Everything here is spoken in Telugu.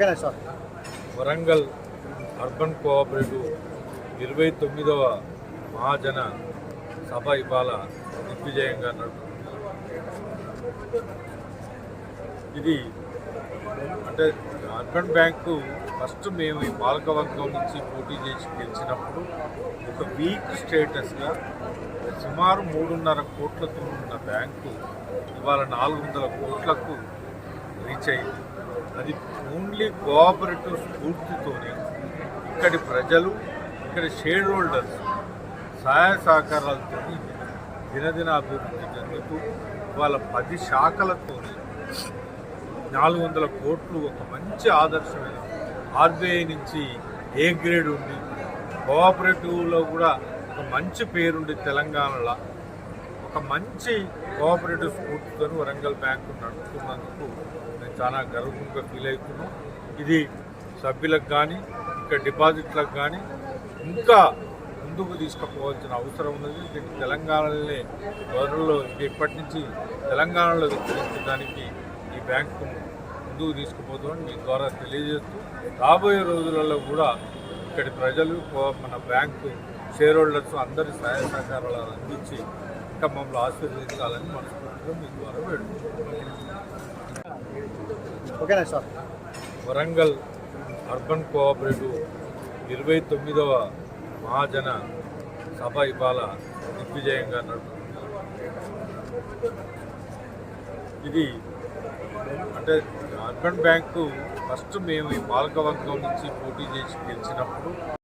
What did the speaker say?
ఓకేనా సార్. వరంగల్ అర్బన్ కోఆపరేటివ్ 29వ మహాజన సభ ఇవాళ దిగ్విజయంగా నడుపుతుంది. ఇది అంటే అర్బన్ బ్యాంకు ఫస్ట్ మేము ఈ పాలకవర్గం నుంచి పోటీ చేసి గెలిచినప్పుడు ఒక వీక్ స్టేటస్గా సుమారు 3.5 కోట్లతో ఉన్న బ్యాంకు ఇవాళ 400 కోట్లకు రీచ్ అయింది. అది ఓన్లీ కోఆపరేటివ్ స్ఫూర్తితోనే ఇక్కడి ప్రజలు, ఇక్కడి షేర్ హోల్డర్స్ సహాయ సహకారాలతో దినదిన అభివృద్ధి చెందుతూ ఇవాళ 10 శాఖలతో 400 కోట్లు ఒక మంచి ఆదర్శమైన ఆర్బీఐ నుంచి ఏ గ్రేడ్ ఉండి కోఆపరేటివ్లో కూడా ఒక మంచి పేరుండి తెలంగాణలో ఒక మంచి కోఆపరేటివ్ స్ఫూర్తితో వరంగల్ బ్యాంకు నడుపుతున్నందుకు నేను చాలా గర్వంగా ఫీల్ అవుతున్నాను. ఇది సభ్యులకు కానీ ఇక్కడ డిపాజిట్లకు కానీ ఇంకా ముందుకు తీసుకుపోవాల్సిన అవసరం ఉన్నది. దీనికి తెలంగాణలోనే త్వరలో ఇప్పటి నుంచి తెలంగాణలో విస్తరించడానికి ఈ బ్యాంకు ముందుకు తీసుకుపోతామని మీ ద్వారా తెలియజేస్తూ రాబోయే రోజులలో కూడా ఇక్కడి ప్రజలు మన బ్యాంకు షేర్ హోల్డర్స్ అందరి సహాయ సహకారాలు అందించి ఇంకా మమ్మల్ని ఆశీర్వదించాలని మనస్ఫూర్తిగా మీ ద్వారా వేడుకుంటున్నాం. ఓకేనా సార్. వరంగల్ అర్బన్ కోఆపరేటివ్ 29వ మహాజన సభ ఇవాళ దిగ్విజయంగా నడుపుతుంది. ఇది అంటే అర్బన్ బ్యాంకు ఫస్ట్ మేము ఈ పాలకవర్గం నుంచి పోటీ చేసి గెలిచినప్పుడు